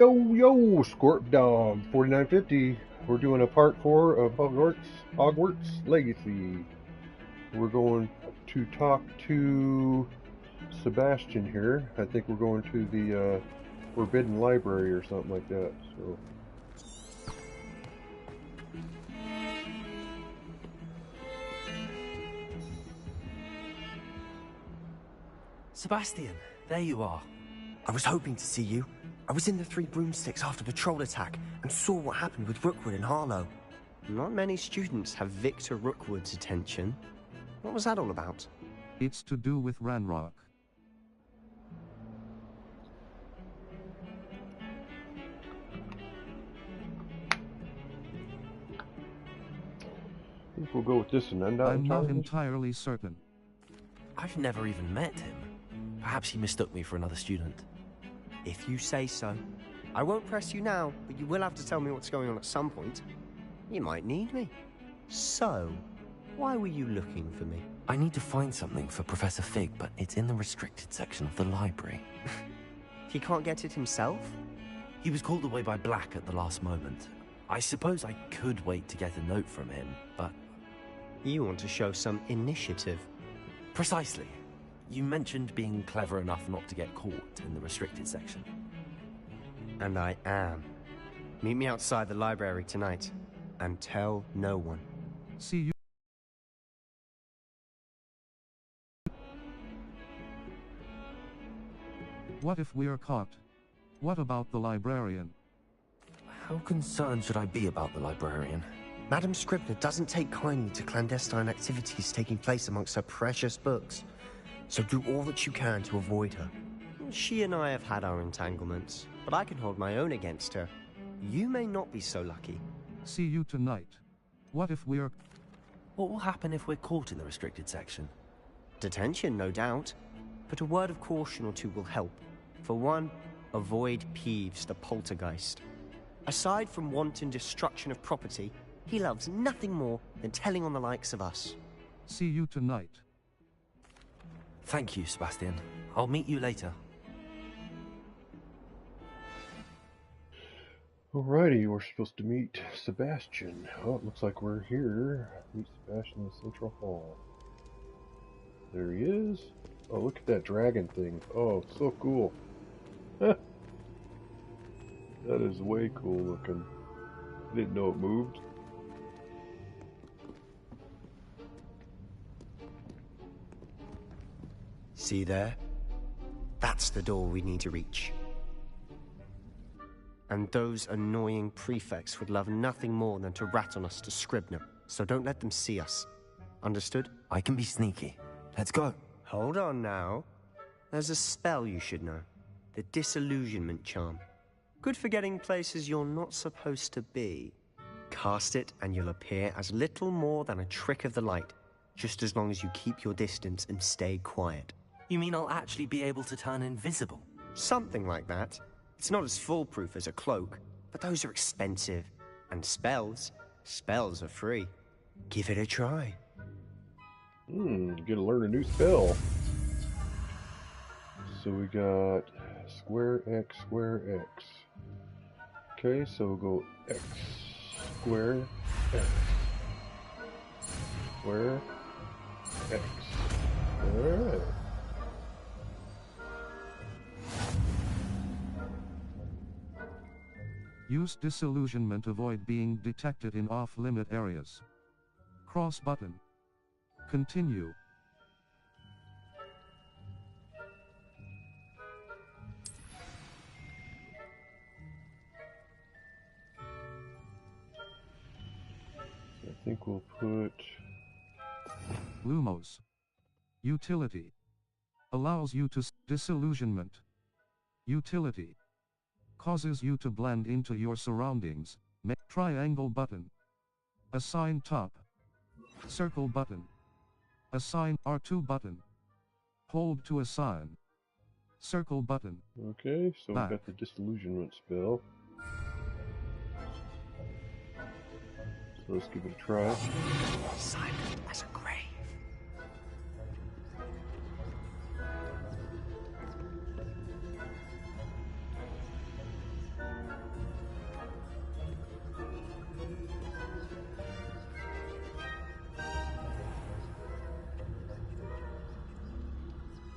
Yo, Scorp Dog 4950. We're doing a part 4 of Hogwarts Legacy. We're going to talk to Sebastian here. I think we're going to the Forbidden Library or something like that. So, Sebastian, there you are. I was hoping to see you. I was in the Three Broomsticks after the troll attack and saw what happened with Rookwood and Harlow. Not many students have Victor Rookwood's attention. What was that all about? It's to do with Ranrock. I think we'll go with this and end out. I'm not entirely certain. I've never even met him. Perhaps he mistook me for another student. If you say so. I won't press you now, but you will have to tell me what's going on at some point. You might need me. So, why were you looking for me? I need to find something for Professor Fig, but it's in the restricted section of the library. He can't get it himself? He was called away by Black at the last moment. I suppose I could wait to get a note from him, but... You want to show some initiative. Precisely. You mentioned being clever enough not to get caught in the restricted section. And I am. Meet me outside the library tonight, and tell no one. See you. What if we're caught? What about the librarian? How concerned should I be about the librarian? Madam Scribner doesn't take kindly to clandestine activities taking place amongst her precious books. So do all that you can to avoid her. She and I have had our entanglements, but I can hold my own against her. You may not be so lucky. See you tonight. What if we're... What will happen if we're caught in the restricted section? Detention, no doubt. But a word of caution or two will help. For one, avoid Peeves, the poltergeist. Aside from wanton destruction of property, he loves nothing more than telling on the likes of us. See you tonight. Thank you, Sebastian. I'll meet you later. Alrighty, we're supposed to meet Sebastian. Oh, it looks like we're here. Meet Sebastian in the Central Hall. There he is. Oh, look at that dragon thing. Oh, so cool. That is way cool looking. I didn't know it moved. See there? That's the door we need to reach. And those annoying prefects would love nothing more than to rat on us to Scribner, so don't let them see us. Understood? I can be sneaky. Let's go. Hold on now. There's a spell you should know. The Disillusionment Charm. Good for getting places you're not supposed to be. Cast it and you'll appear as little more than a trick of the light, just as long as you keep your distance and stay quiet. You mean I'll actually be able to turn invisible? Something like that. It's not as foolproof as a cloak, but those are expensive. And spells are free. Give it a try. Gonna learn a new spell. So we got square X, square X. Okay, so we'll go X, square X, square X. Alright. Use disillusionment, avoid being detected in off-limit areas. Cross button. Continue. I think we'll put Lumos. Utility. Allows you to disillusionment. Utility. Causes you to blend into your surroundings. Triangle button. Assign top. Circle button. Assign R2 button. Hold to assign. Circle button. Okay, so Back. we've got the disillusionment spell. So let's give it a try. Silent as a grave.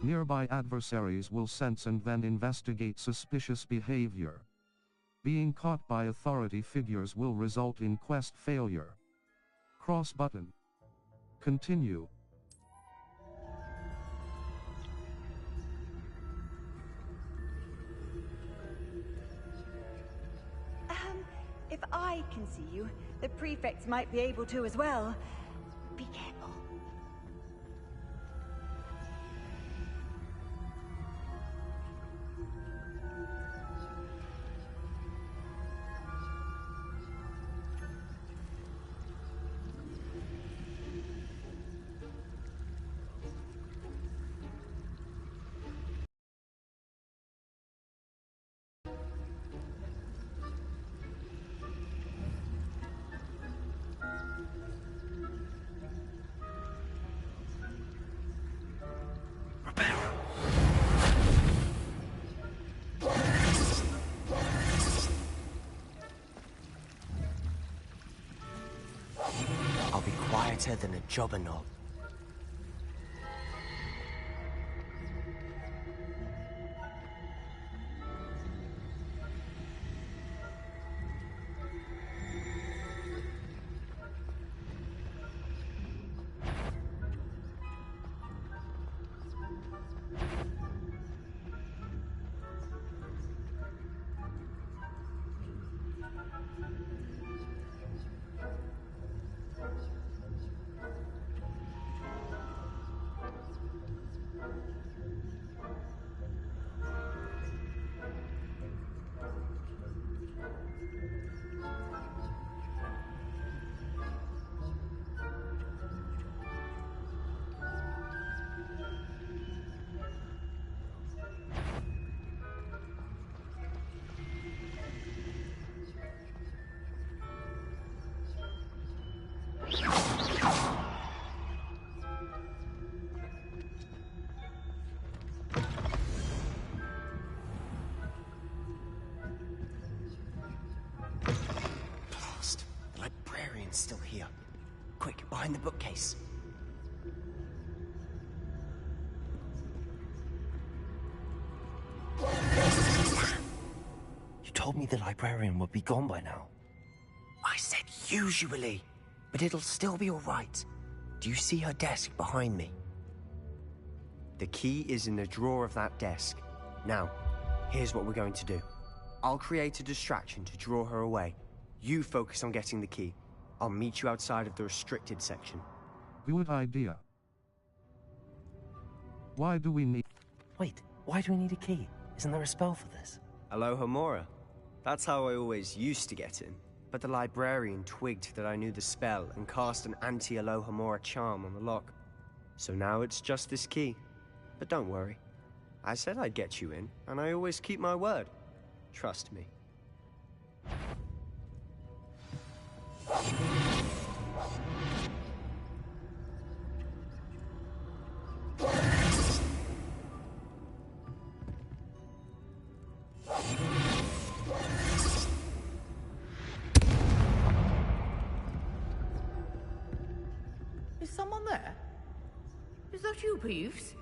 Nearby adversaries will sense and then investigate suspicious behavior. Being caught by authority figures will result in quest failure. Cross button. Continue. If I can see you, the prefects might be able to as well. Be careful. I'll be quieter than a jobberknoll. Blast! The librarian's still here. Quick, behind the bookcase. You told me the librarian would be gone by now. I said usually, but it'll still be all right. Do you see her desk behind me? The key is in the drawer of that desk. Now, here's what we're going to do. I'll create a distraction to draw her away. You focus on getting the key. I'll meet you outside of the restricted section. Good idea. Why do we need... Wait, why do we need a key? Isn't there a spell for this? Alohomora. That's how I always used to get in. But the librarian twigged that I knew the spell and cast an anti-Alohomora charm on the lock. So now it's just this key. But don't worry. I said I'd get you in, and I always keep my word. Trust me. Is someone there? Is that you, Peeves?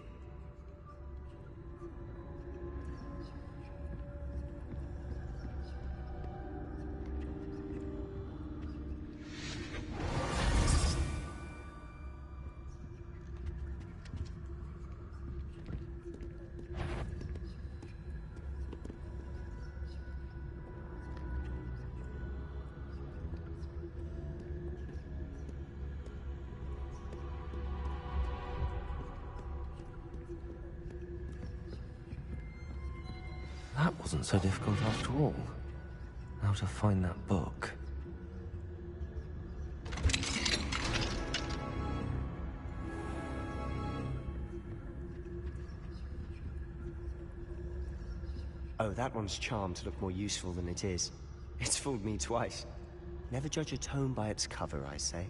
That wasn't so difficult after all. How to find that book. Oh, that one's charmed to look more useful than it is. It's fooled me twice. Never judge a tome by its cover, I say.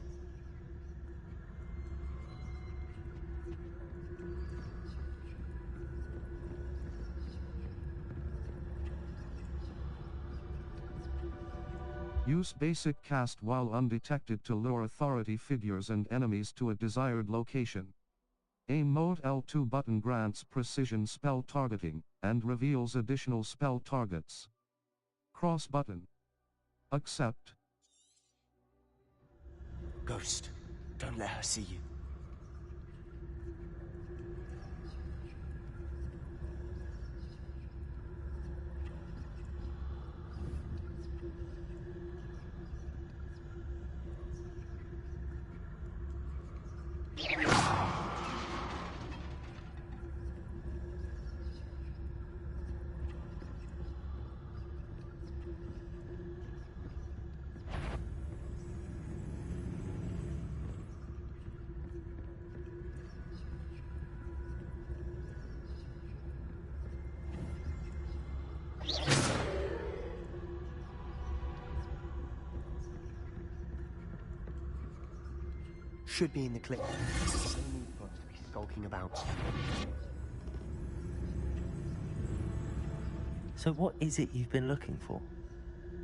Use basic cast while undetected to lure authority figures and enemies to a desired location. Aim mode L2 button grants precision spell targeting, and reveals additional spell targets. Cross button. Accept. Ghost, don't let her see you. Should be in the clip. No need for us to be skulking about. So what is it you've been looking for?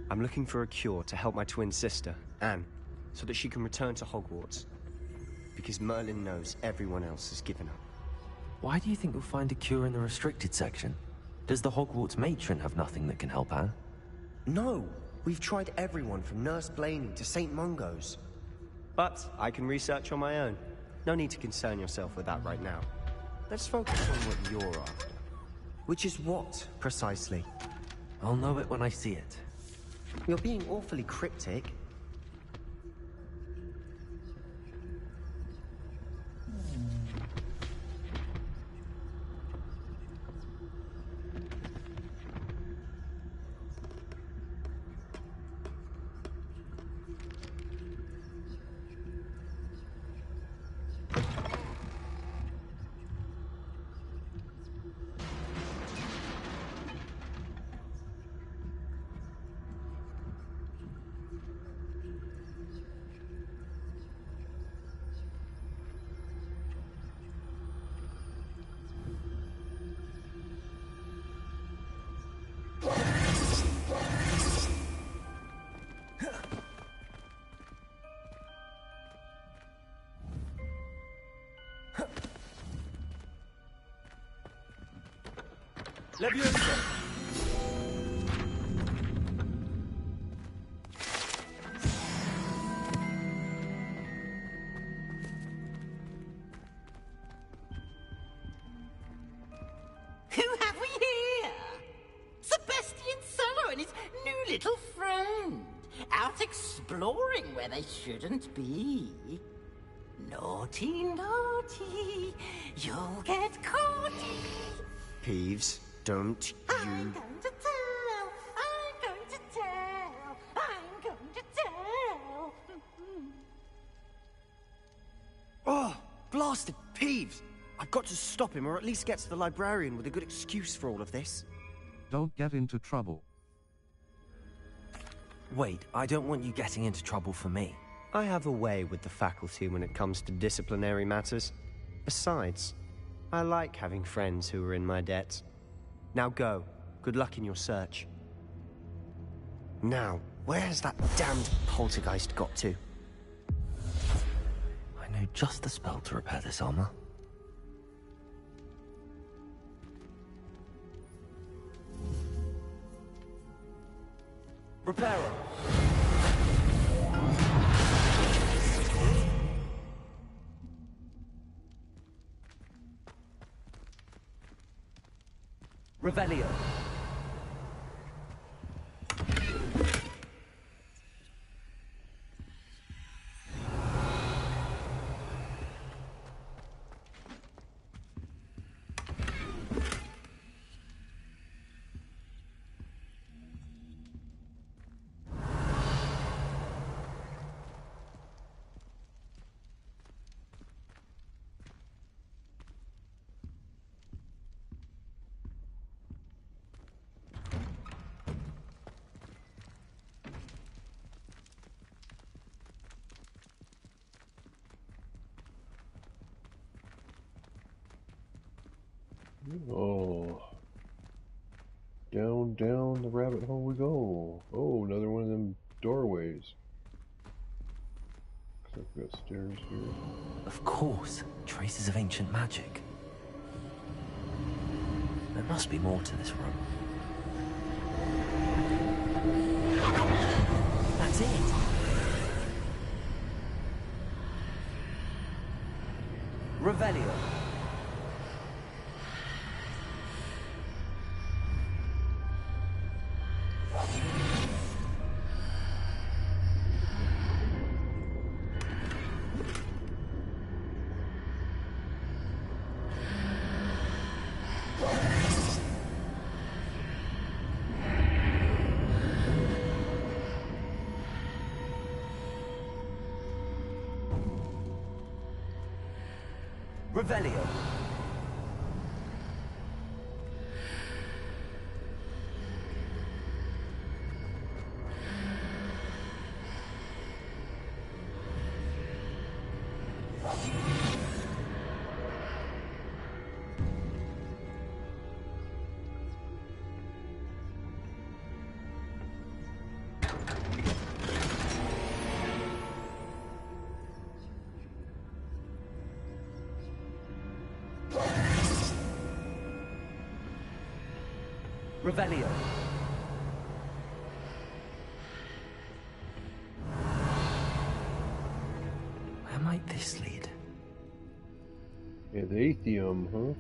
I'm looking for a cure to help my twin sister, Anne, so that she can return to Hogwarts. Because Merlin knows everyone else has given up. Why do you think you'll find a cure in the restricted section? Does the Hogwarts matron have nothing that can help Anne? No! We've tried everyone from Nurse Blaney to St. Mungo's. But I can research on my own. No need to concern yourself with that right now. Let's focus on what you're after. Which is what, precisely? I'll know it when I see it. You're being awfully cryptic. Leviosa! Who have we here? Sebastian Solo and his new little friend. Out exploring where they shouldn't be. Naughty, naughty. You'll get caught. Peeves, don't I'm you... going to tell. I'm going to tell. I'm going to tell. Oh, blasted Peeves! I've got to stop him, or at least get to the librarian with a good excuse for all of this. Don't get into trouble. Wait, I don't want you getting into trouble for me. I have a way with the faculty when it comes to disciplinary matters. Besides, I like having friends who are in my debt. Now go. Good luck in your search. Now, where has that damned poltergeist got to? I know just the spell to repair this armor. Repairer! Revelio! Oh. Down the rabbit hole we go. Oh, another one of them doorways. We've got stairs here. Of course, traces of ancient magic. There must be more to this room. That's it! Revelio. Revelio. Revelio. Where might this lead? Yeah, the Atheum, huh?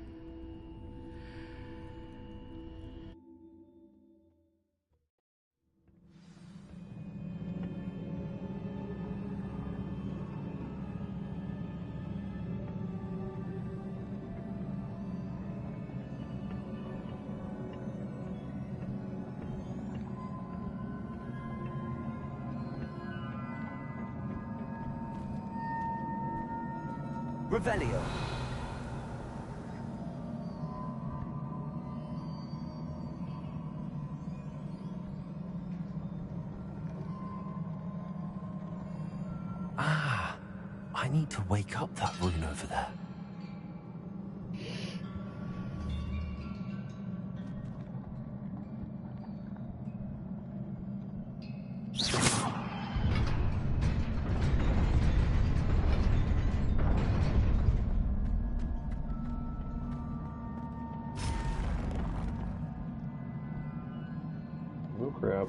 Revelio. Ah, I need to wake up that rune over there. Oh crap.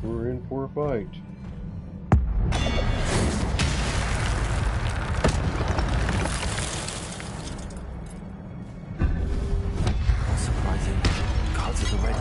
We're in for a fight. Not surprising. Cards at the ready.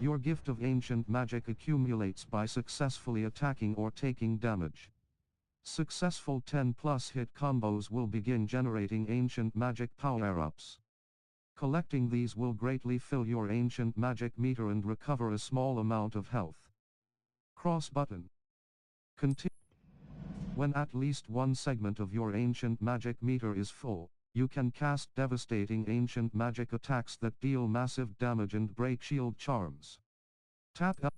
Your gift of ancient magic accumulates by successfully attacking or taking damage. Successful 10+ hit combos will begin generating ancient magic power-ups. Collecting these will greatly fill your ancient magic meter and recover a small amount of health. Cross button. Continue. When at least one segment of your ancient magic meter is full, you can cast devastating ancient magic attacks that deal massive damage and break shield charms. Tap L.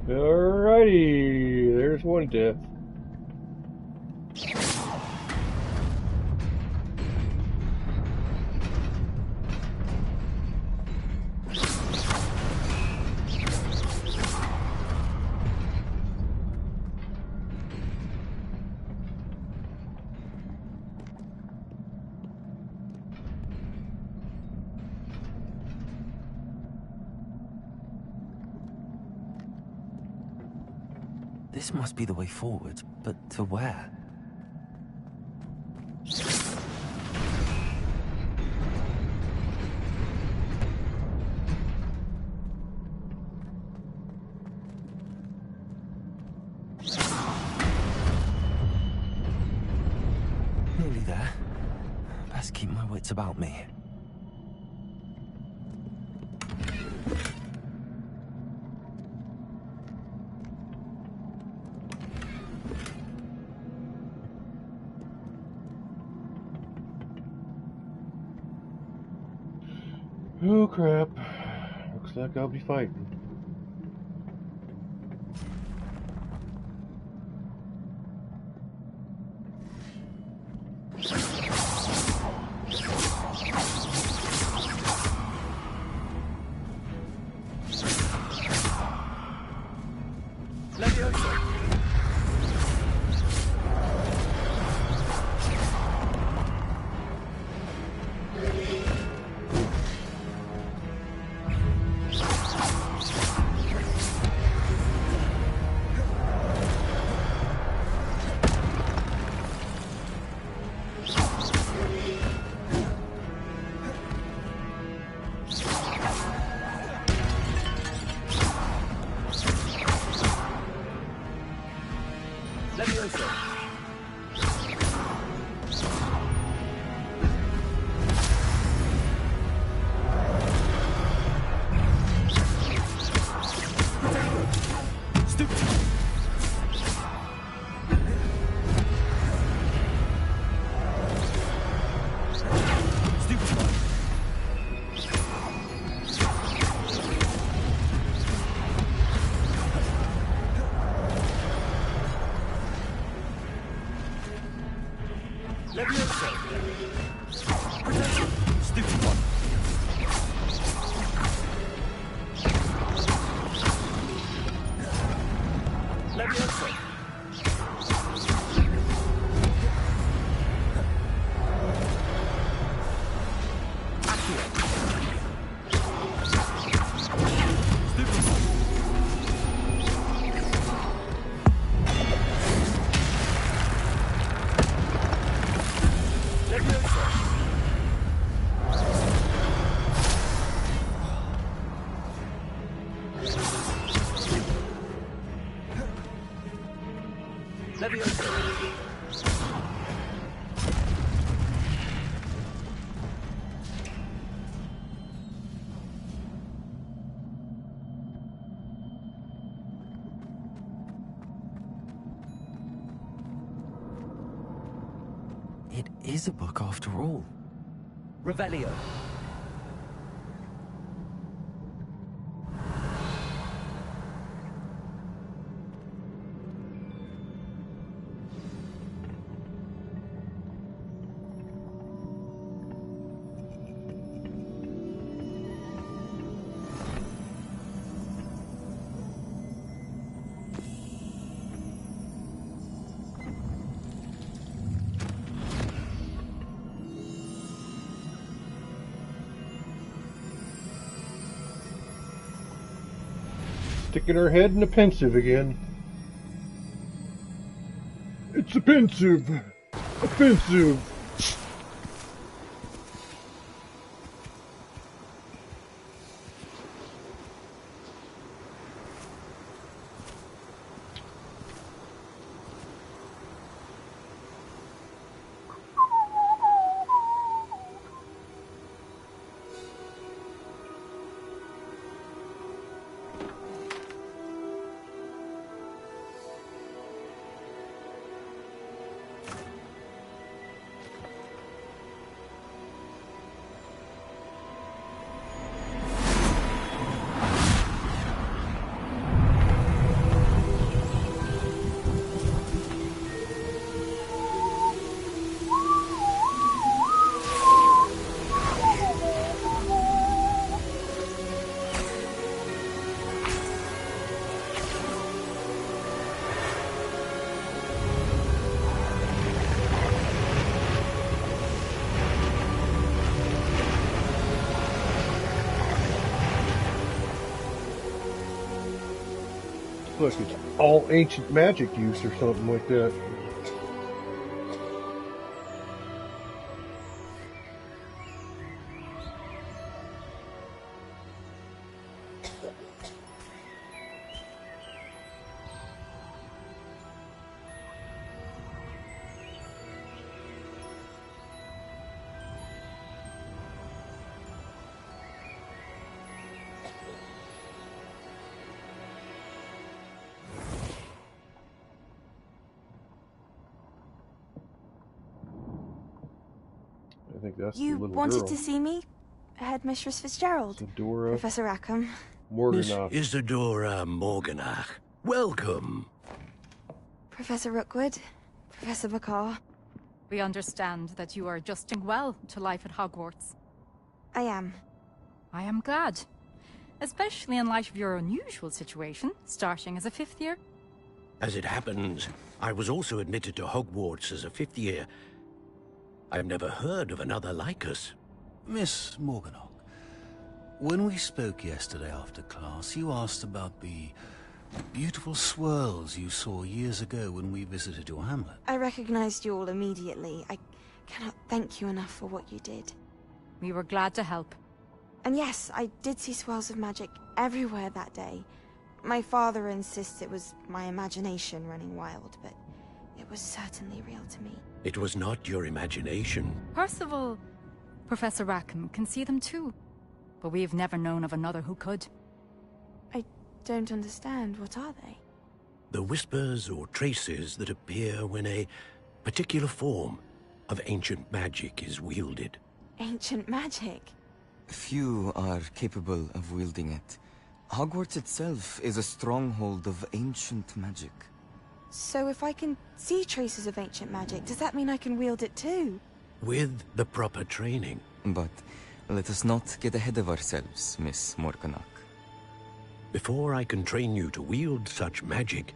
Alrighty, there's one death. This must be the way forward, but to where? Nearly there. Best keep my wits about me. Oh crap. Looks like I'll be fighting. It is a book after all. Revelio. Sticking her head in a pensive again. It's a pensive. Offensive. Look, it's all ancient magic use or something like that. I think that's the You little wanted girl. to see me? Headmistress Fitzgerald? Isadora Professor Rackham? Miss Morganoff. Isadora Morganach, welcome. Professor Rookwood? Professor McCaw? We understand that you are adjusting well to life at Hogwarts. I am. I am glad. Especially in light of your unusual situation, starting as a 5th year. As it happens, I was also admitted to Hogwarts as a 5th year. I've never heard of another like us. Miss Morganock, when we spoke yesterday after class, you asked about the beautiful swirls you saw years ago when we visited your hamlet. I recognized you all immediately. I cannot thank you enough for what you did. We were glad to help. And yes, I did see swirls of magic everywhere that day. My father insists it was my imagination running wild, but it was certainly real to me. It was not your imagination. Percival, Professor Rackham can see them too. But we've never known of another who could. I don't understand. What are they? The whispers or traces that appear when a particular form of ancient magic is wielded. Ancient magic? Few are capable of wielding it. Hogwarts itself is a stronghold of ancient magic. So if I can see traces of ancient magic, does that mean I can wield it too? With the proper training. But let us not get ahead of ourselves, Miss Morganock. Before I can train you to wield such magic,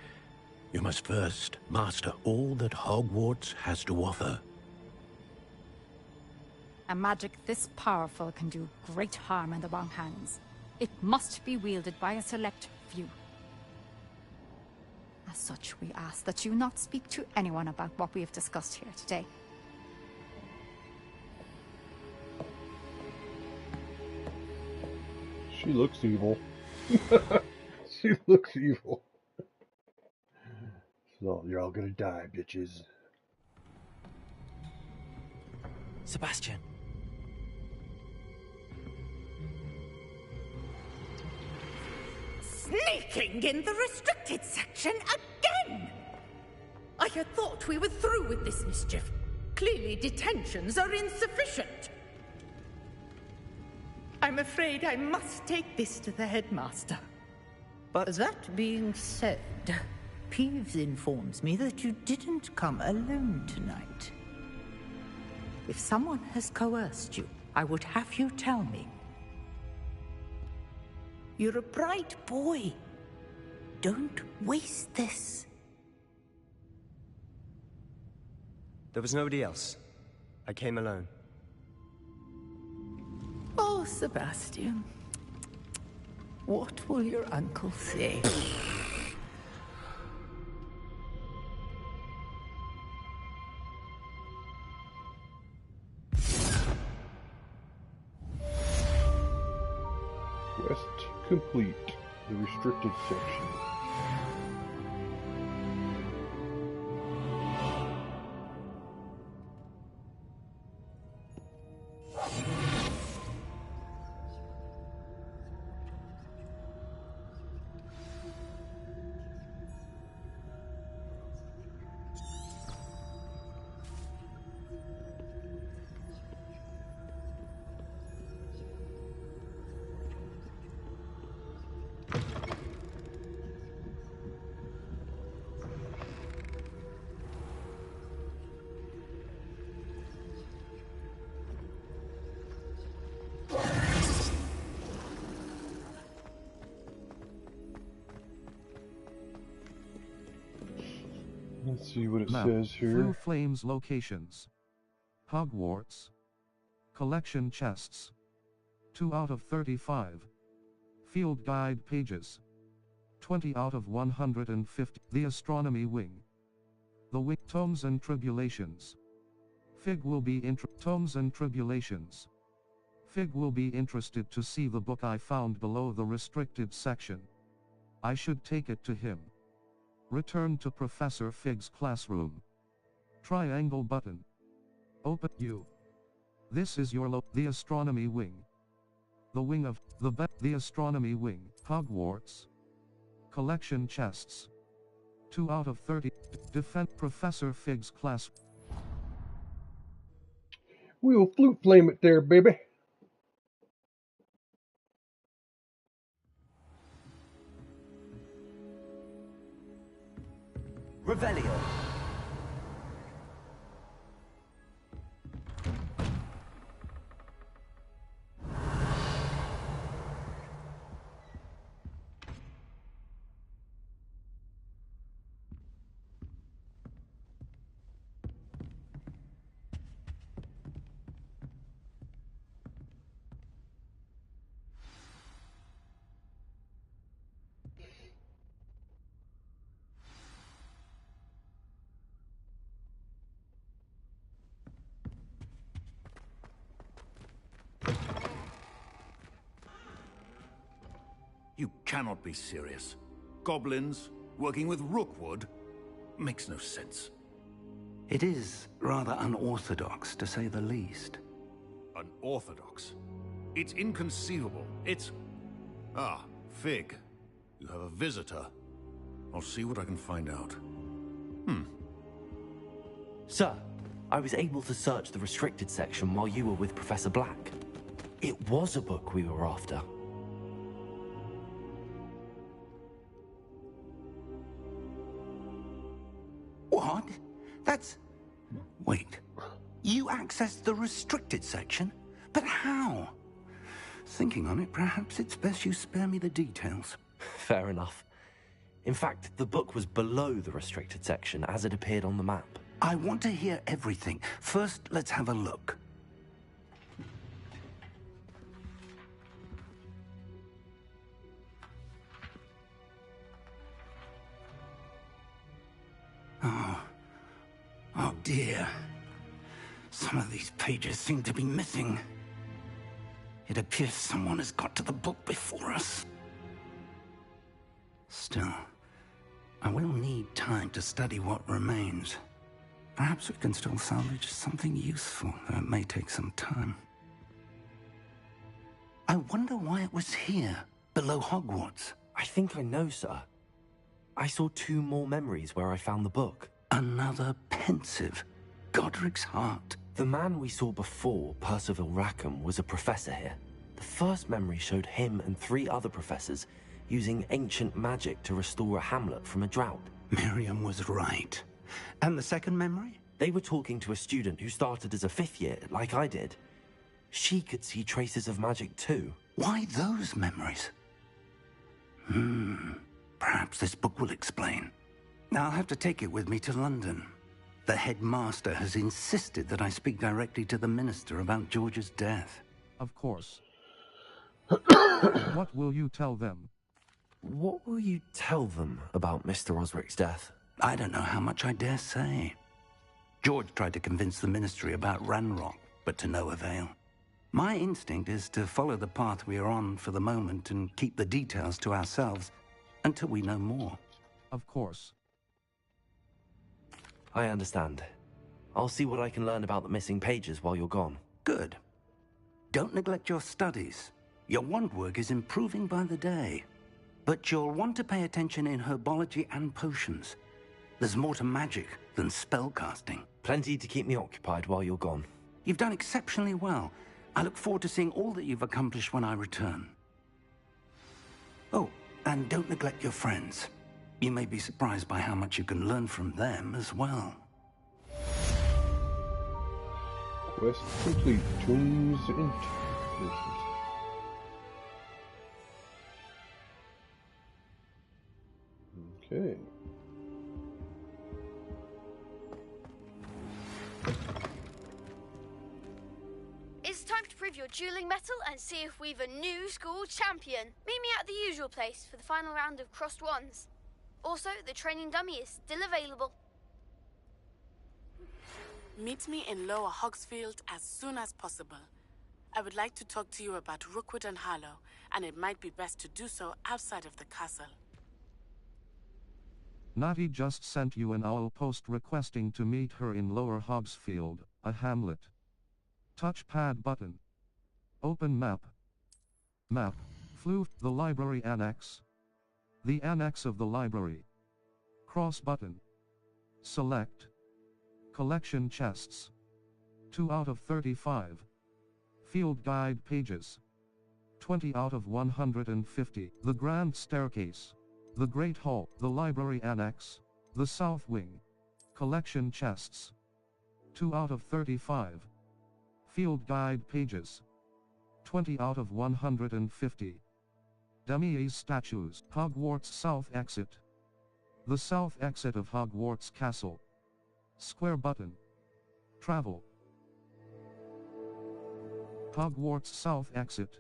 you must first master all that Hogwarts has to offer. A magic this powerful can do great harm in the wrong hands. It must be wielded by a select few. As such, we ask that you not speak to anyone about what we have discussed here today. She looks evil. She looks evil. So you're all gonna die, bitches. Sebastian. Sneaking in the restricted section again! I had thought we were through with this mischief. Clearly detentions are insufficient. I'm afraid I must take this to the headmaster. But that being said, Peeves informs me that you didn't come alone tonight. If someone has coerced you, I would have you tell me. You're a bright boy. Don't waste this. There was nobody else. I came alone. Oh, Sebastian. What will your uncle say? Quest complete. The restricted section. Let's see what it Map. says here. Through Flames locations. Hogwarts. Collection chests. 2 out of 35. Field guide pages. 20 out of 150. The Astronomy Wing. The Wing. Tomes and Tribulations. Fig will be Tomes and Tribulations. Fig will be interested to see the book I found below the restricted section. I should take it to him. Return to Professor Fig's classroom. Triangle button. Open you. This is your the Astronomy Wing. The wing of the Astronomy Wing. Hogwarts. Collection chests. 2 out of 30. Defend Professor Fig's class. We'll flute flame it there, baby. Revelio. You cannot be serious. Goblins working with Rookwood makes no sense. It is rather unorthodox, to say the least. Unorthodox? It's inconceivable. It's... Ah, Fig. You have a visitor. I'll see what I can find out. Sir, I was able to search the restricted section while you were with Professor Black. It was a book we were after. What? That's... Wait. You accessed the restricted section? But how? Thinking on it, perhaps it's best you spare me the details. Fair enough. In fact, the book was below the restricted section as it appeared on the map. I want to hear everything. First, let's have a look. Oh dear. Some of these pages seem to be missing. It appears someone has got to the book before us. Still, I will need time to study what remains. Perhaps we can still salvage something useful, though it may take some time. I wonder why it was here, below Hogwarts. I think I know, sir. I saw 2 more memories where I found the book. Another pensive. Godric's heart. The man we saw before, Percival Rackham, was a professor here. The first memory showed him and 3 other professors using ancient magic to restore a hamlet from a drought. Miriam was right. And the second memory? They were talking to a student who started as a 5th year, like I did. She could see traces of magic too. Why those memories? Perhaps this book will explain. I'll have to take it with me to London. The headmaster has insisted that I speak directly to the minister about George's death. Of course. What will you tell them? What will you tell them about Mr. Osric's death? I don't know how much I dare say. George tried to convince the ministry about Ranrock, but to no avail. My instinct is to follow the path we are on for the moment and keep the details to ourselves until we know more. Of course. I understand. I'll see what I can learn about the missing pages while you're gone. Good. Don't neglect your studies. Your wand work is improving by the day. But you'll want to pay attention in herbology and potions. There's more to magic than spellcasting. Plenty to keep me occupied while you're gone. You've done exceptionally well. I look forward to seeing all that you've accomplished when I return. Oh, and don't neglect your friends. You may be surprised by how much you can learn from them as well. Quest complete. Tombs and Traces. Okay. It's time to prove your dueling mettle and see if we've a new school champion. Meet me at the usual place for the final round of crossed wands. Also, the training dummy is still available. Meet me in Lower Hogsfield as soon as possible. I would like to talk to you about Rookwood and Harlow, and it might be best to do so outside of the castle. Natty just sent you an owl post requesting to meet her in Lower Hogsfield, a hamlet. Touchpad button. Open map. Map. Floof. The library annex. The annex of the library. Cross button. Select. Collection chests. 2 out of 35. Field guide pages. 20 out of 150. The grand staircase. The great hall. The library annex. The south wing. Collection chests. 2 out of 35. Field guide pages. 20 out of 150. Dummies statues. Hogwarts south exit. The south exit of Hogwarts Castle. Square button. Travel. Hogwarts south exit.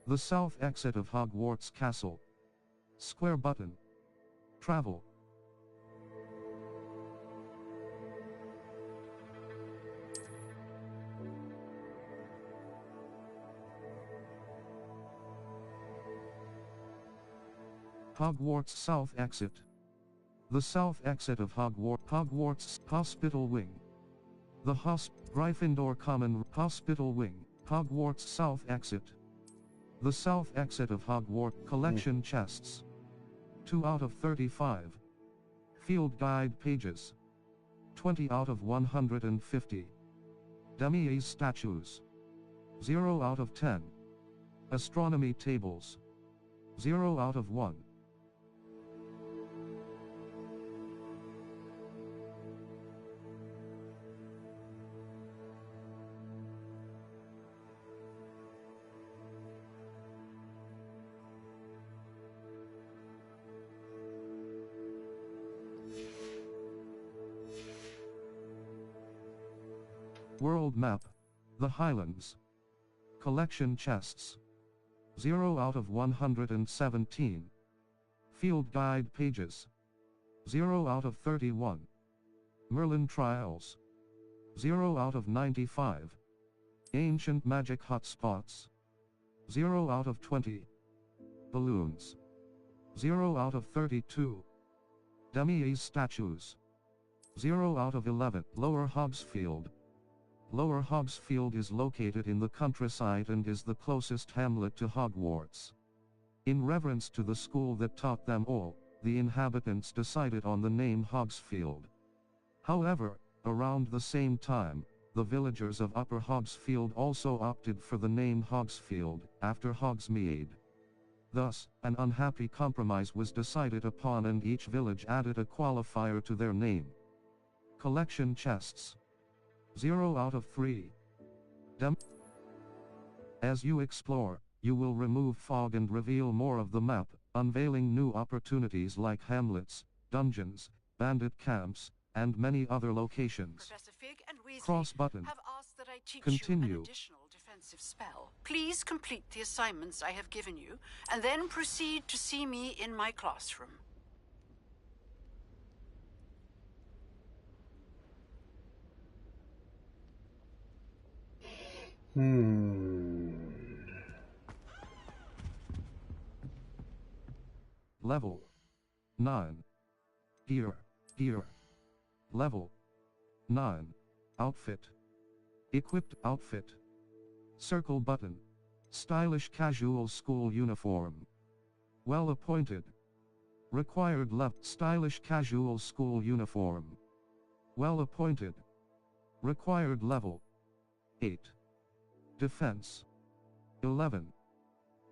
The south exit of Hogwarts Castle. Square button. Travel. Hogwarts south exit. The south exit of Hogwarts Hospital Wing. The Gryffindor Common Hospital Wing. Hogwarts south exit. The south exit of Hogwarts collection chests. 2 out of 35. Field guide pages. 20 out of 150. Dummies statues. 0 out of 10. Astronomy tables. 0 out of 1. World map. The Highlands. Collection chests. 0 out of 117. Field guide pages. 0 out of 31. Merlin trials. 0 out of 95. Ancient magic hotspots. 0 out of 20. Balloons. 0 out of 32. Dummies statues. 0 out of 11. Lower Hogsfield. Lower Hogsfield is located in the countryside and is the closest hamlet to Hogwarts. In reverence to the school that taught them all, the inhabitants decided on the name Hogsfield. However, around the same time, the villagers of Upper Hogsfield also opted for the name Hogsfield, after Hogsmeade. Thus, an unhappy compromise was decided upon and each village added a qualifier to their name. Collection chests. 0 out of 3. As you explore, you will remove fog and reveal more of the map, unveiling new opportunities like hamlets, dungeons, bandit camps, and many other locations. Professor Fig and Weasley Cross button. have asked that I teach Continue. you an additional defensive spell. Please complete the assignments I have given you, and then proceed to see me in my classroom. Level 9. Gear. Level 9. Outfit. Equipped outfit. Circle button. Stylish casual school uniform. Well appointed. Required level. Stylish casual school uniform. Well appointed. Required level 8. Defense 11.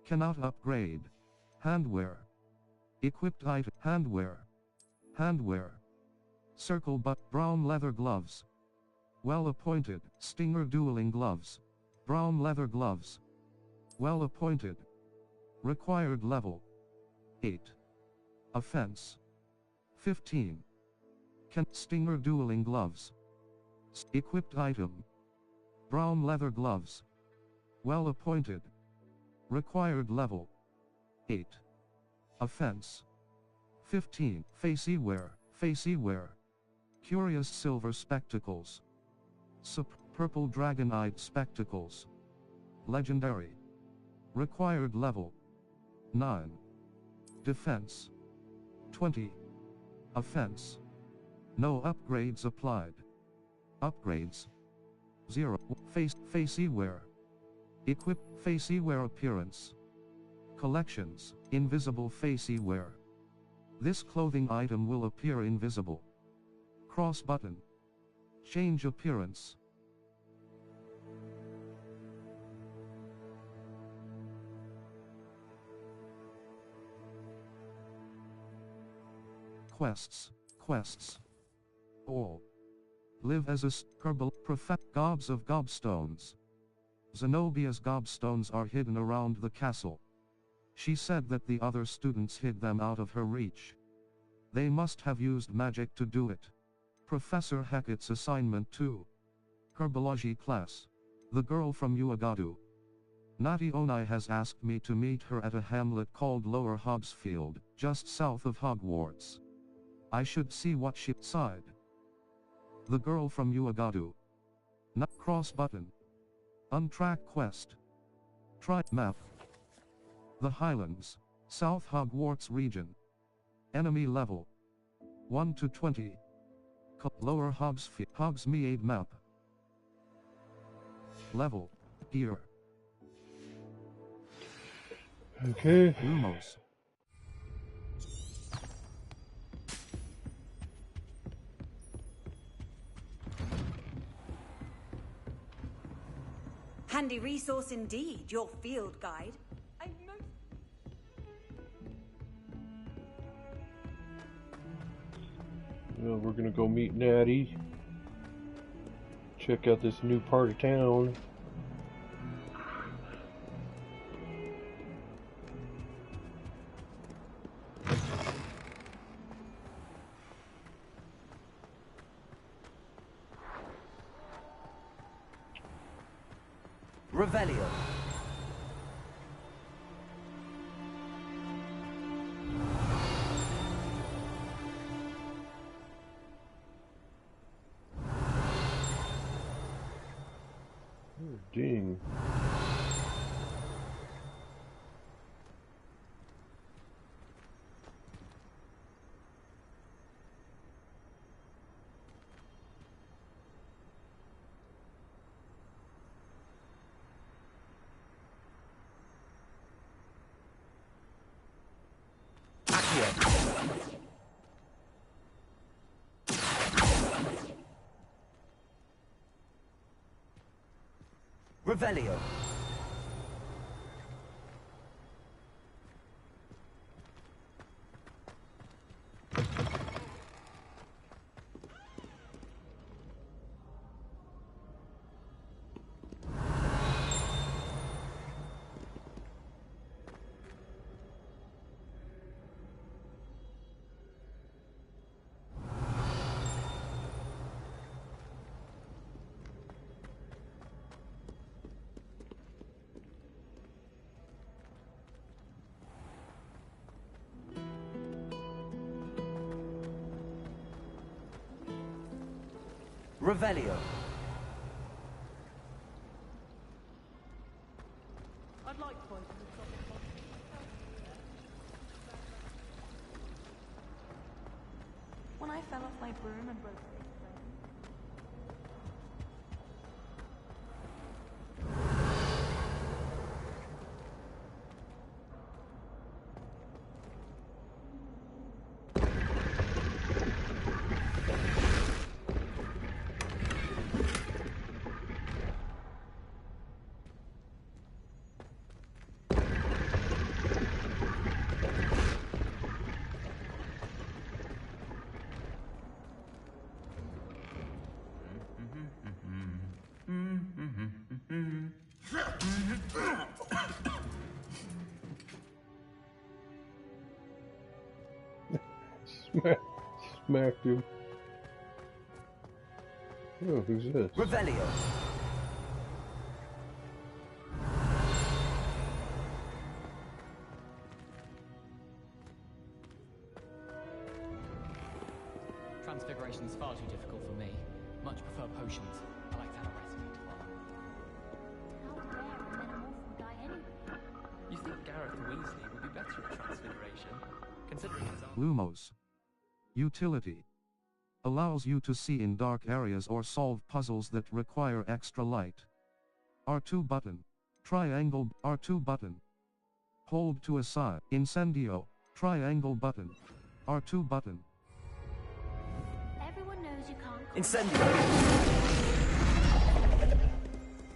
Cannot upgrade. Handwear. Equipped item. Handwear. Circle but brown leather gloves. Well appointed. Stinger dueling gloves. Brown leather gloves. Well appointed. Required level 8. Offense 15. Stinger dueling gloves. Equipped item. Brown leather gloves. Well appointed. Required level 8. Offense 15. Facey wear. Curious silver spectacles. Purple dragon-eyed spectacles. Legendary. Required level 9. Defense 20. Offense. No upgrades applied. Upgrades 0. Facey wear. Equip facey wear appearance. Collections, invisible facey wear. This clothing item will appear invisible. Cross button. Change appearance. Quests. All. Live as a gobs of gobstones. Zenobia's gobstones are hidden around the castle. She said that the other students hid them out of her reach. They must have used magic to do it. Professor Hackett's assignment 2. Herbology class. The girl from Uagadu. Nati Onai has asked me to meet her at a hamlet called Lower Hogsfield, just south of Hogwarts. I should see what she said. The girl from Uagadu. Cross button. Untrack quest. Try map. The Highlands, South Hogwarts region. Enemy level 1 to 20. Lower Hogsmeade map. Level here. Okay. Lumos. Handy resource indeed, your field guide. Well, we're gonna go meet Natty. Check out this new part of town. Revelio. Ding. Revelio. Revelio. I'd like to point when I fell off my broom and broke it. Smacked him. Oh, who's this? Revelio. preparation's far too difficult for me. Much prefer potions. I like to have a recipe to follow. How rare a metamorphic guy anyway? You think Gareth Weasley would be better at transfiguration, considering his own... Lumos. Utility. Allows you to see in dark areas or solve puzzles that require extra light. R2 button. Triangle. R2 button. Hold to aside. Incendio. Triangle button. R2 button. Everyone knows you can't. Incendio!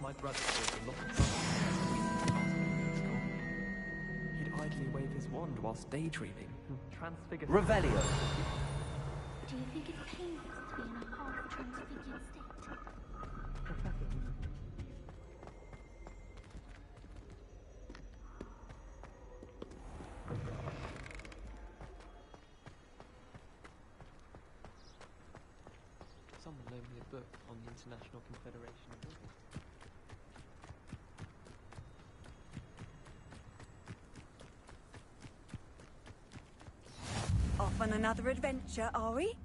My brother caused a lot of trouble. He'd idly wave his wand whilst daydreaming and transfigure... Revelio! Do you think it's painful to be in a half-transfigured state? Someone loaned me a book on the International Confederation of Wizards. Off on another adventure, are we?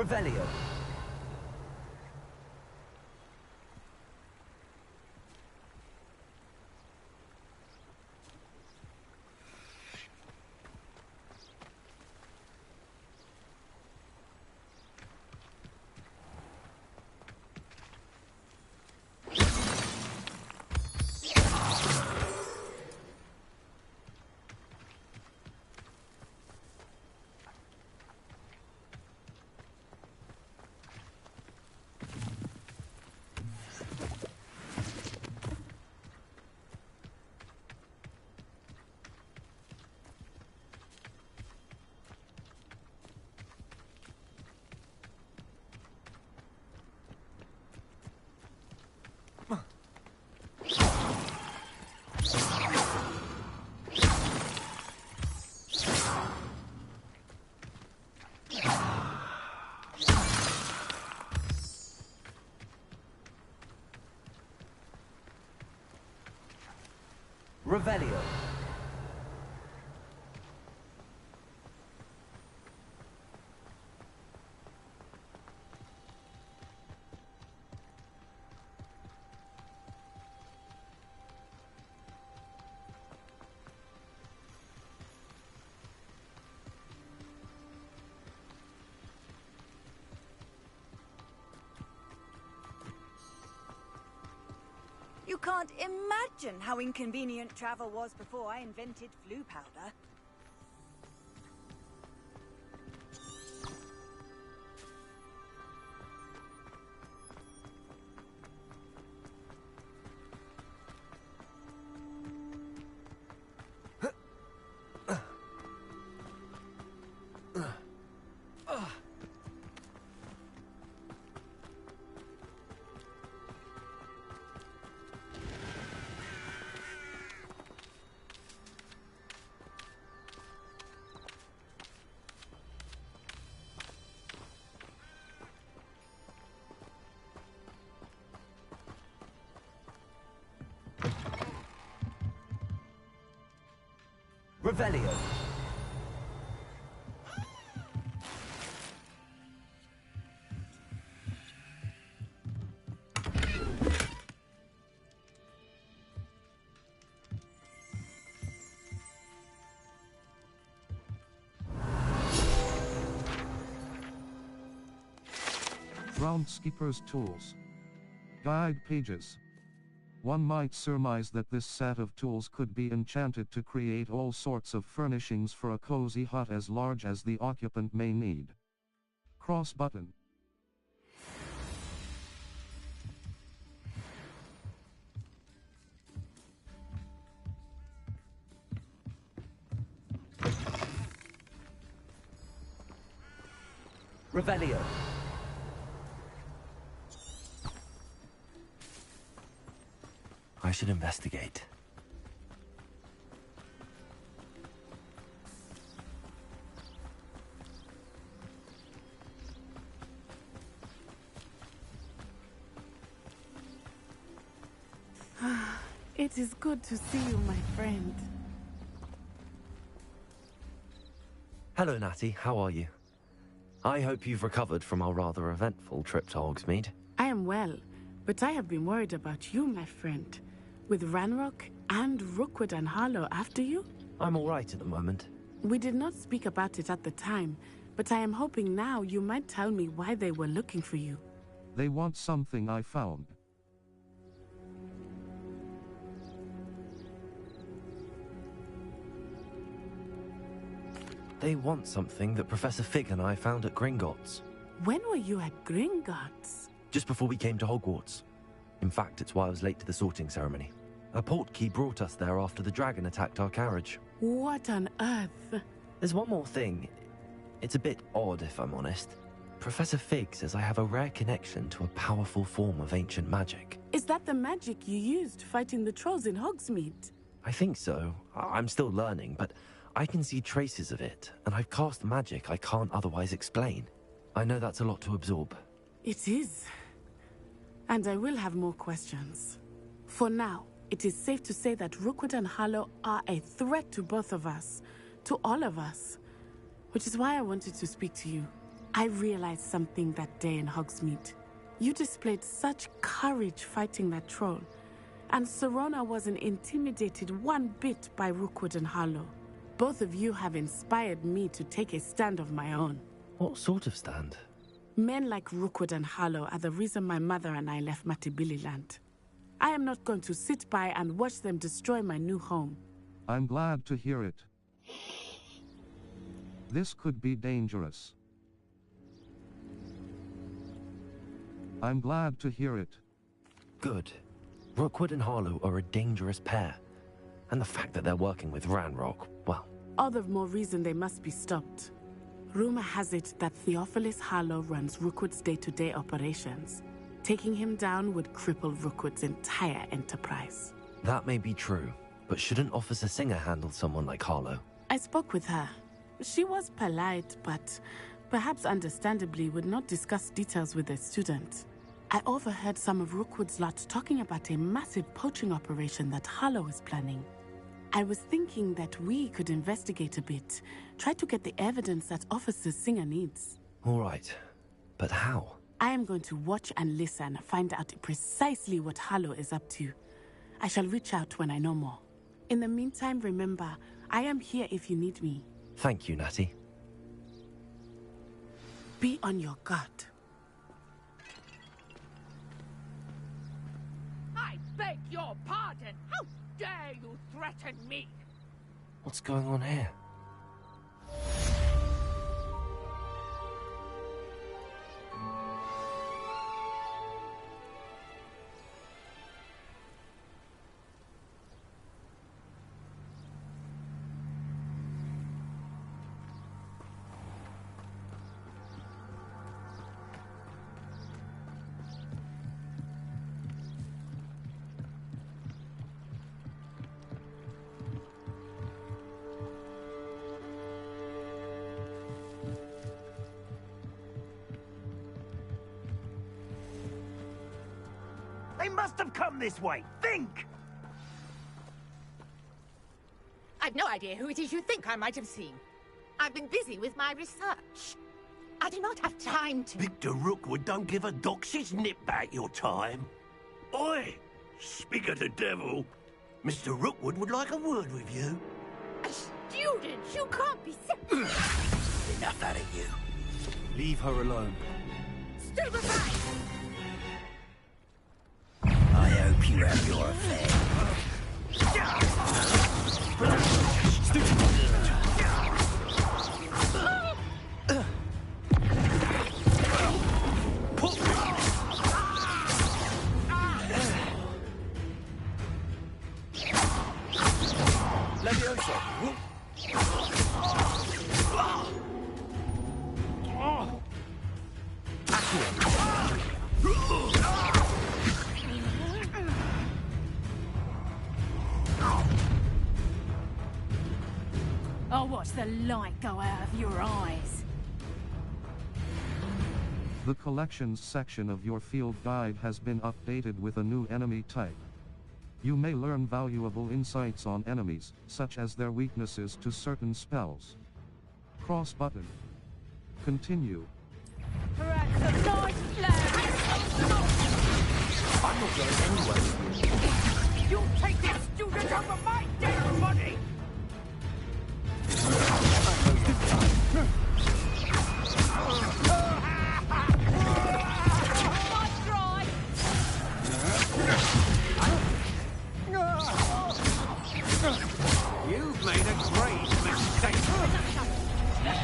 Revelio! Revelio! You can't imagine how inconvenient travel was before I invented flu powder. Revelio! Groundskeeper's tools. Guide pages. One might surmise that this set of tools could be enchanted to create all sorts of furnishings for a cozy hut as large as the occupant may need. Cross button. Revelio. I should investigate. It is good to see you, my friend. Hello, Natty. How are you? I hope you've recovered from our rather eventful trip to Hogsmeade. I am well, but I have been worried about you, my friend. With Ranrock and Rookwood and Harlow after you? I'm all right at the moment. We did not speak about it at the time, but I am hoping now you might tell me why they were looking for you. They want something I found. They want something that Professor Fig and I found at Gringotts. When were you at Gringotts? Just before we came to Hogwarts. In fact, it's why I was late to the sorting ceremony. A portkey brought us there after the dragon attacked our carriage. What on earth? There's one more thing. It's a bit odd, if I'm honest. Professor Fig says I have a rare connection to a powerful form of ancient magic. Is that the magic you used fighting the trolls in Hogsmeade? I think so. I'm still learning, but I can see traces of it, and I've cast magic I can't otherwise explain. I know that's a lot to absorb. It is. And I will have more questions. For now, it is safe to say that Rookwood and Harlow are a threat to both of us, to all of us. Which is why I wanted to speak to you. I realized something that day in Hogsmeade. You displayed such courage fighting that troll, and Serona wasn't intimidated one bit by Rookwood and Harlow. Both of you have inspired me to take a stand of my own. What sort of stand? Men like Rookwood and Harlow are the reason my mother and I left Matabeleland. I am not going to sit by and watch them destroy my new home. I'm glad to hear it. This could be dangerous. I'm glad to hear it. Good. Rookwood and Harlow are a dangerous pair. And the fact that they're working with Ranrock, well... All the more reason they must be stopped. Rumor has it that Theophilus Harlow runs Rookwood's day-to-day operations. Taking him down would cripple Rookwood's entire enterprise. That may be true, but shouldn't Officer Singer handle someone like Harlow? I spoke with her. She was polite, but perhaps understandably would not discuss details with a student. I overheard some of Rookwood's lot talking about a massive poaching operation that Harlow is planning. I was thinking that we could investigate a bit, try to get the evidence that Officer Singer needs. All right, but how? I am going to watch and listen, find out precisely what Harlow is up to. I shall reach out when I know more. In the meantime, remember, I am here if you need me. Thank you, Natty. Be on your guard. I beg your pardon. How dare you threaten me? What's going on here? They must have come this way. Think! I've no idea who it is you think I might have seen. I've been busy with my research. I do not have time to... Victor Rookwood don't give a doxy's nip back your time. Oi! Speak of the devil. Mr. Rookwood would like a word with you. A student? You can't be... Enough out of you. Leave her alone. Stupefy! I hope you have your affair. I'll watch the light go out of your eyes. The collections section of your field guide has been updated with a new enemy type. You may learn valuable insights on enemies, such as their weaknesses to certain spells. Cross button. Continue. Perhaps a nice flag. I'm not going anywhere with you. You'll take this student over my dead body! You've made a grave mistake.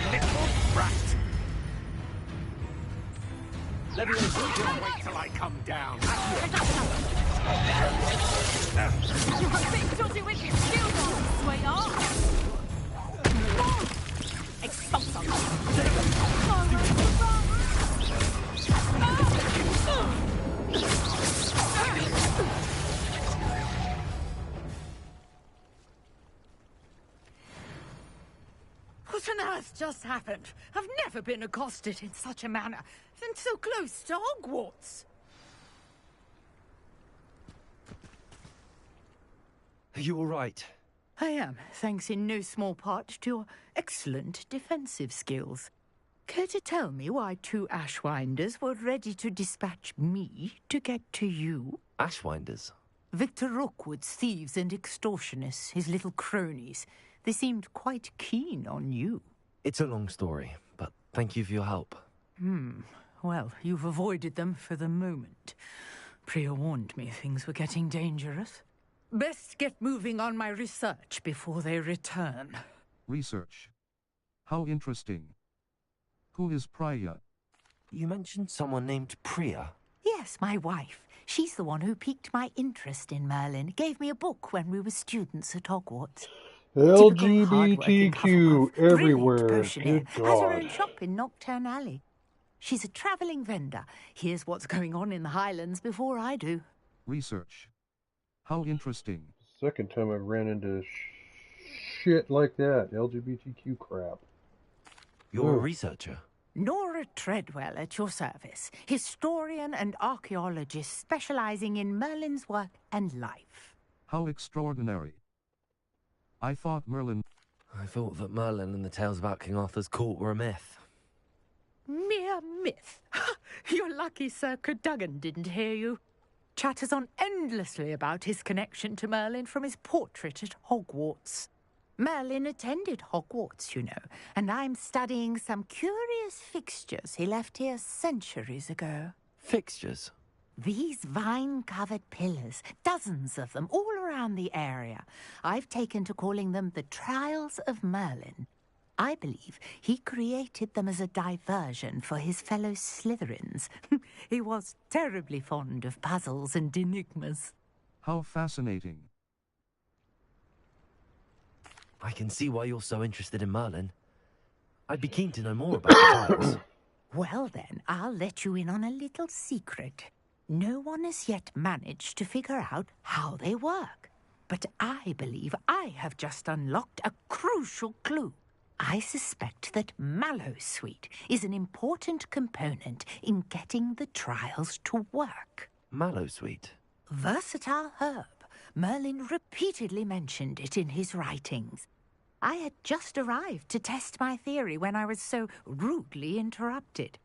Little brat. Wait till I come down. You're a bit dodgy with your skills on, sweetheart. Expulso. What on earth just happened? I've never been accosted in such a manner, and so close to Hogwarts. Are you all right? I am, thanks in no small part to your excellent defensive skills. Care to tell me why 2 Ashwinders were ready to dispatch me to get to you? Ashwinders? Victor Rookwood's thieves and extortionists, his little cronies. They seemed quite keen on you. It's a long story, but thank you for your help. Well, you've avoided them for the moment. Priya warned me things were getting dangerous. Best get moving on my research before they return. Research. How interesting. Who is Priya? You mentioned someone named Priya. Yes, my wife. She's the one who piqued my interest in Merlin. Gave me a book when we were students at Hogwarts. LGBTQ everywhere. Good Has her God. own shop in Knockturn Alley. She's a travelling vendor. Hears what's going on in the Highlands before I do. Research. How interesting. Second time I've ran into shit like that. LGBTQ crap. You're a researcher? Nora Treadwell at your service. Historian and archaeologist specialising in Merlin's work and life. How extraordinary. I thought I thought that Merlin and the tales about King Arthur's court were a myth. Mere myth. You're lucky Sir Cadogan didn't hear you. Chatters on endlessly about his connection to Merlin from his portrait at Hogwarts. Merlin attended Hogwarts, you know, and I'm studying some curious fixtures he left here centuries ago. Fixtures? These vine-covered pillars, dozens of them, all around the area. I've taken to calling them the Trials of Merlin. I believe he created them as a diversion for his fellow Slytherins. He was terribly fond of puzzles and enigmas. How fascinating. I can see why you're so interested in Merlin. I'd be keen to know more about the trials. Well then, I'll let you in on a little secret. No one has yet managed to figure out how they work. But I believe I have just unlocked a crucial clue. I suspect that Mallowsweet is an important component in getting the trials to work. Mallowsweet? Versatile herb. Merlin repeatedly mentioned it in his writings. I had just arrived to test my theory when I was so rudely interrupted.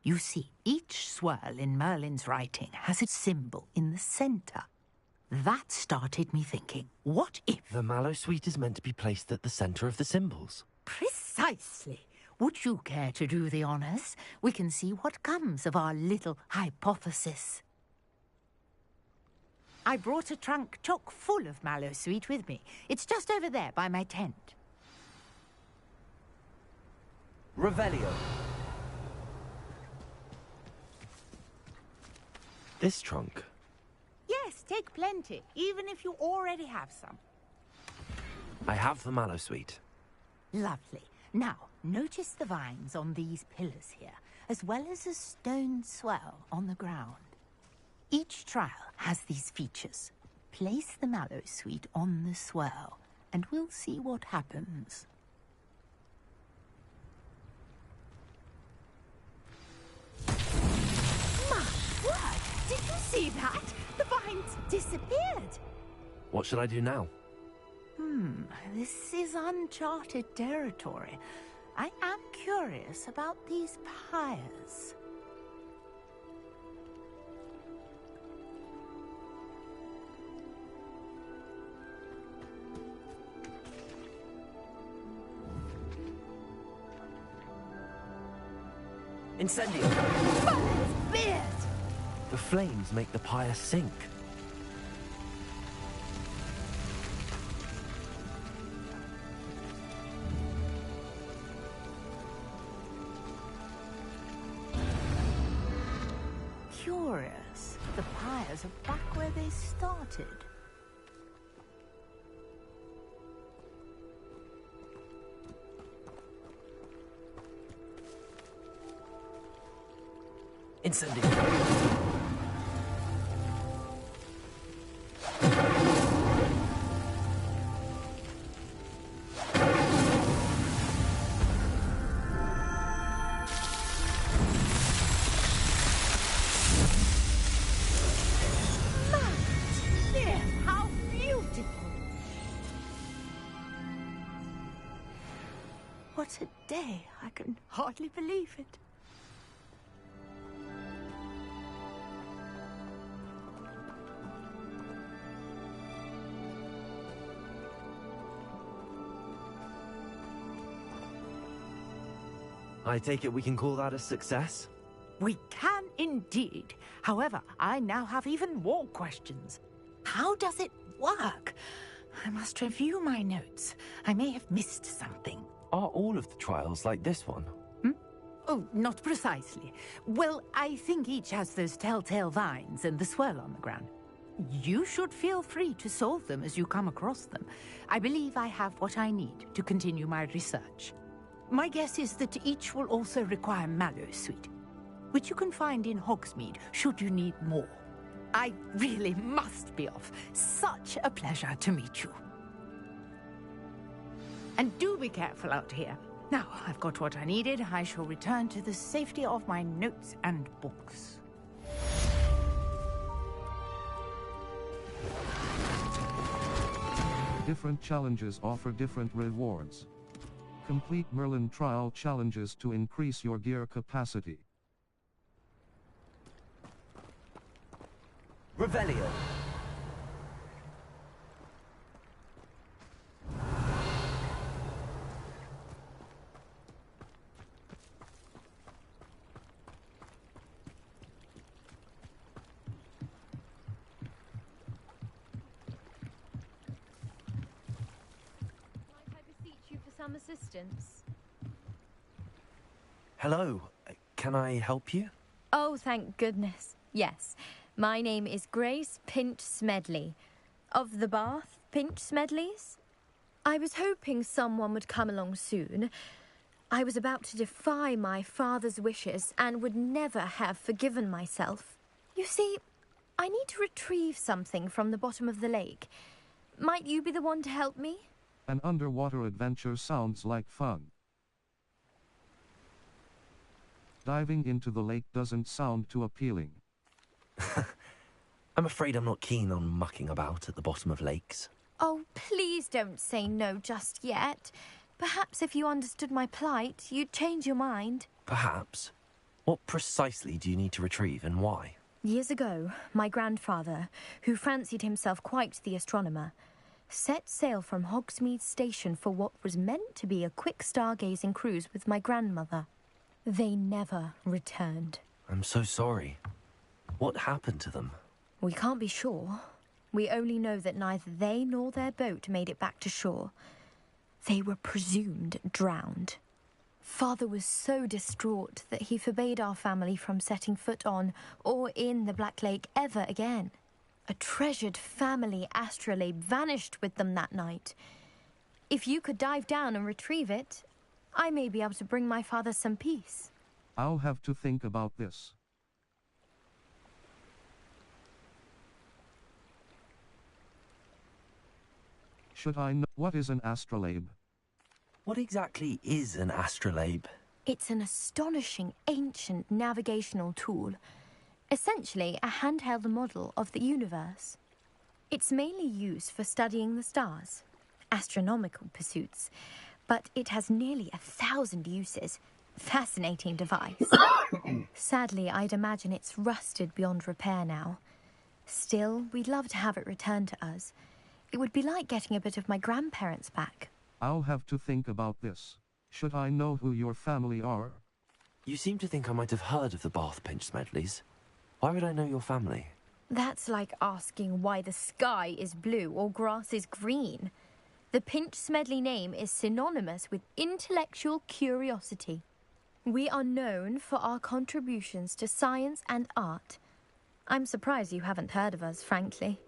You see, each swirl in Merlin's writing has a symbol in the centre. That started me thinking, what if... The Mallowsweet is meant to be placed at the centre of the symbols. Precisely. Would you care to do the honours? We can see what comes of our little hypothesis. I brought a trunk chock full of Mallowsweet with me. It's just over there by my tent. Revelio. This trunk? Yes, take plenty, even if you already have some. I have the Mallowsweet. Lovely. Now, notice the vines on these pillars here, as well as a stone swell on the ground. Each trial has these features. Place the Mallowsweet on the swirl, and we'll see what happens. See that? The vines disappeared. What should I do now? This is uncharted territory. I am curious about these pyres. Incendio! But beard! The flames make the pyre sink. Curious. The pyres are back where they started. Incendio! How beautiful! What a day. I can hardly believe it. I take it we can call that a success? We can indeed. However, I now have even more questions. How does it work? I must review my notes. I may have missed something. Are all of the trials like this one? Oh, not precisely. Well, I think each has those telltale vines and the swirl on the ground. You should feel free to solve them as you come across them. I believe I have what I need to continue my research. My guess is that each will also require mallow sweet, which you can find in Hogsmeade should you need more. I really must be off. Such a pleasure to meet you. And do be careful out here. Now, I've got what I needed. I shall return to the safety of my notes and books. Different challenges offer different rewards. Complete Merlin trial challenges to increase your gear capacity. Revelio! Some assistance. Hello, can I help you? Oh, thank goodness. Yes. My name is Grace Pinch Smedley. Of the Bath Pinch Smedleys? I was hoping someone would come along soon. I was about to defy my father's wishes and would never have forgiven myself. You see, I need to retrieve something from the bottom of the lake. Might you be the one to help me? An underwater adventure sounds like fun. Diving into the lake doesn't sound too appealing. I'm afraid I'm not keen on mucking about at the bottom of lakes. Oh, please don't say no just yet. Perhaps if you understood my plight, you'd change your mind. Perhaps. What precisely do you need to retrieve and why? Years ago, my grandfather, who fancied himself quite the astronomer, set sail from Hogsmeade Station for what was meant to be a quick stargazing cruise with my grandmother. They never returned. I'm so sorry. What happened to them? We can't be sure. We only know that neither they nor their boat made it back to shore. They were presumed drowned. Father was so distraught that he forbade our family from setting foot on or in the Black Lake ever again. A treasured family astrolabe vanished with them that night. If you could dive down and retrieve it, I may be able to bring my father some peace. I'll have to think about this. Should I know what is an astrolabe? What exactly is an astrolabe? It's an astonishing ancient navigational tool. essentially a handheld model of the universe. It's mainly used for studying the stars, astronomical pursuits, but it has nearly 1,000 uses. Fascinating device. Sadly, I'd imagine it's rusted beyond repair now. Still, we'd love to have it returned to us. It would be like getting a bit of my grandparents back. I'll have to think about this. Should I know who your family are? You seem to think I might have heard of the Bath Pinch Smedleys. Why would I know your family? That's like asking why the sky is blue or grass is green. The Pinch Smedley name is synonymous with intellectual curiosity. We are known for our contributions to science and art. I'm surprised you haven't heard of us, frankly.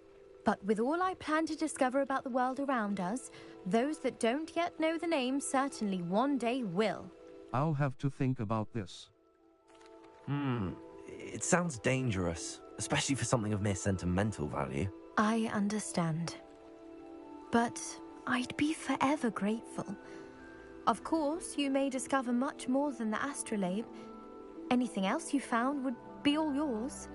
But with all I plan to discover about the world around us, those that don't yet know the name certainly one day will. I'll have to think about this. It sounds dangerous, especially for something of mere sentimental value. I understand. But I'd be forever grateful. Of course, you may discover much more than the astrolabe. Anything else you found would be all yours.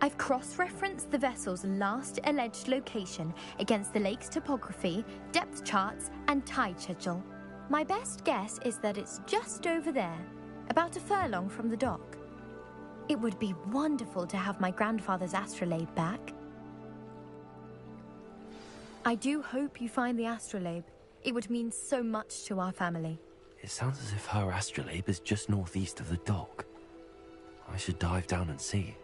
I've cross-referenced the vessel's last alleged location against the lake's topography, depth charts, and tide schedule. My best guess is that it's just over there, about a furlong from the dock. It would be wonderful to have my grandfather's astrolabe back. I do hope you find the astrolabe. It would mean so much to our family. It sounds as if her astrolabe is just northeast of the dock. I should dive down and see.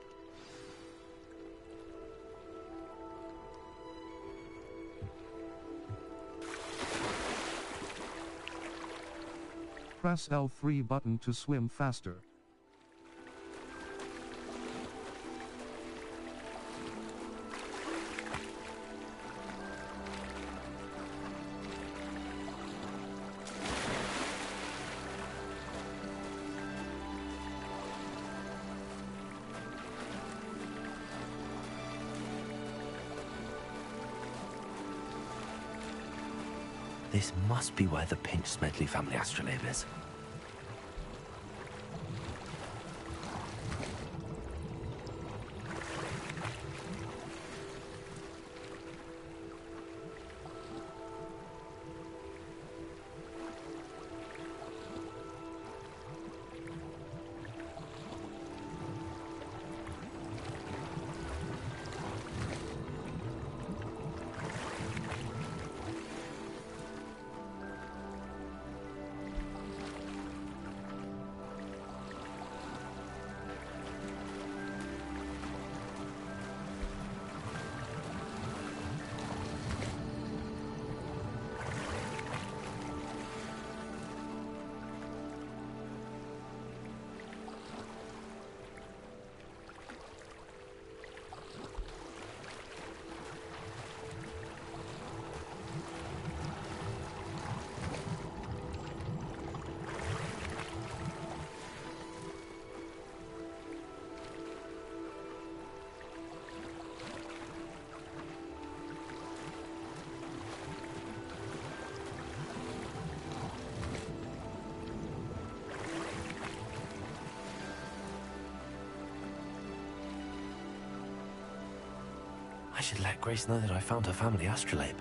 Press L3 button to swim faster. This must be where the Pinch Smedley family astrolabe is. I should let Grace know that I found her family astrolabe.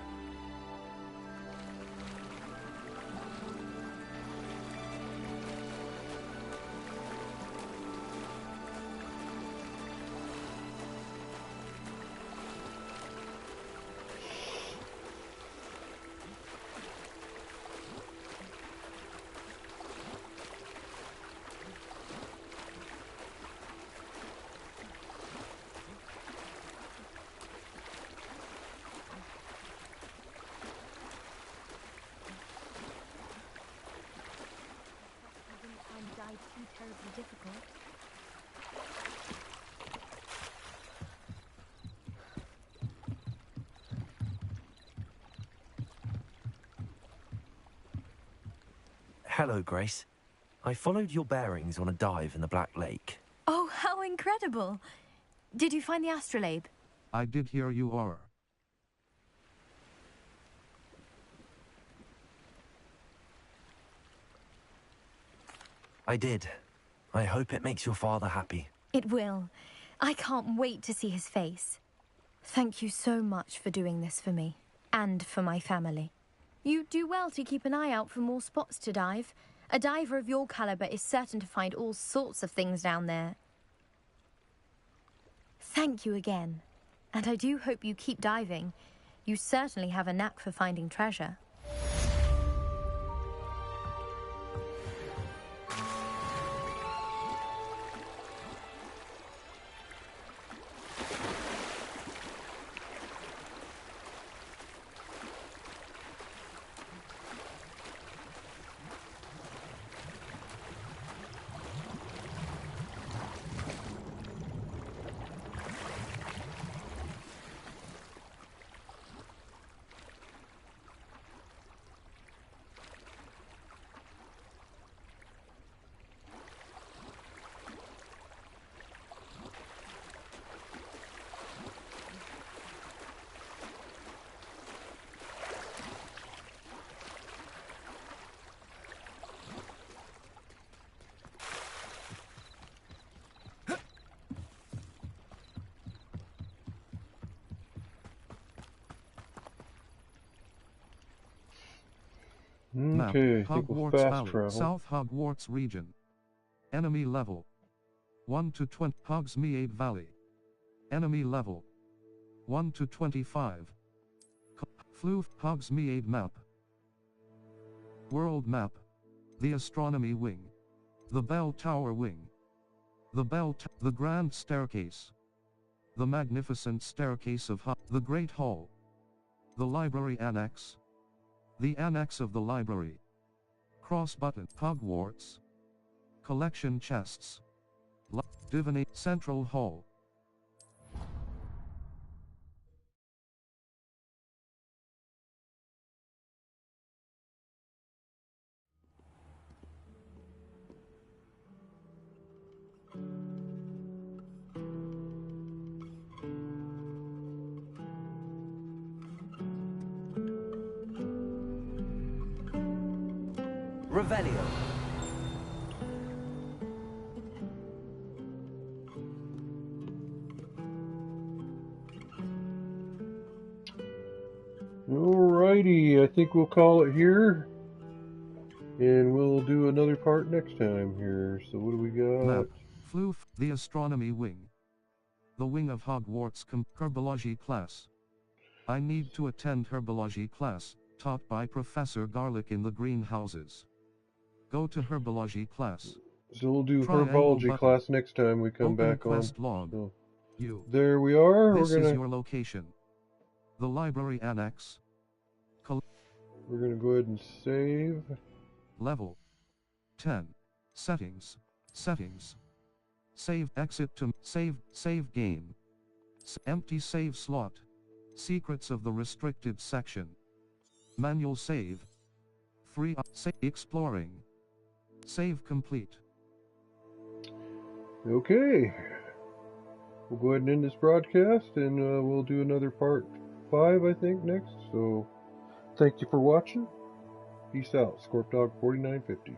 Too terribly difficult. Hello, Grace. I followed your bearings on a dive in the Black Lake. Oh, how incredible! Did you find the astrolabe? I did. Here you are. I did. I hope it makes your father happy. It will. I can't wait to see his face. Thank you so much for doing this for me, and for my family. You do well to keep an eye out for more spots to dive. A diver of your caliber is certain to find all sorts of things down there. Thank you again, and I do hope you keep diving. You certainly have a knack for finding treasure. Map, Okay, I think we'll Hogwarts fast Valley, travel. South Hogwarts region. Enemy level 1 to 20. Hogsmeade Valley. Enemy level 1 to 25. Floof Hogsmeade map. World map. The Astronomy Wing. The Bell Tower Wing. The Grand Staircase. The Magnificent Staircase of the Great Hall. The Library Annex. The Annex of the Library. Cross button. Hogwarts. Collection chests. Divinate Central Hall. Revelio. Alrighty, I think we'll call it here. And we'll do another part next time here. So what do we got? Map. Floof, the Astronomy Wing. The wing of Hogwarts Herbology class. I need to attend Herbology class, taught by Professor Garlick in the greenhouses. Go to Herbology class. So we'll do Triangle Herbology button. class next time we come Open back quest on. log. So, You. there we are. This We're is gonna your location. The library annex. we're gonna go ahead and save. Level 10. Settings. Settings. Save exit to save game. Empty save slot. Secrets of the restricted section. Manual save. Free exploring. Save complete. Okay. We'll go ahead and end this broadcast, and we'll do another part 5, I think, next. So, thank you for watching. Peace out. Scorpdog 4950.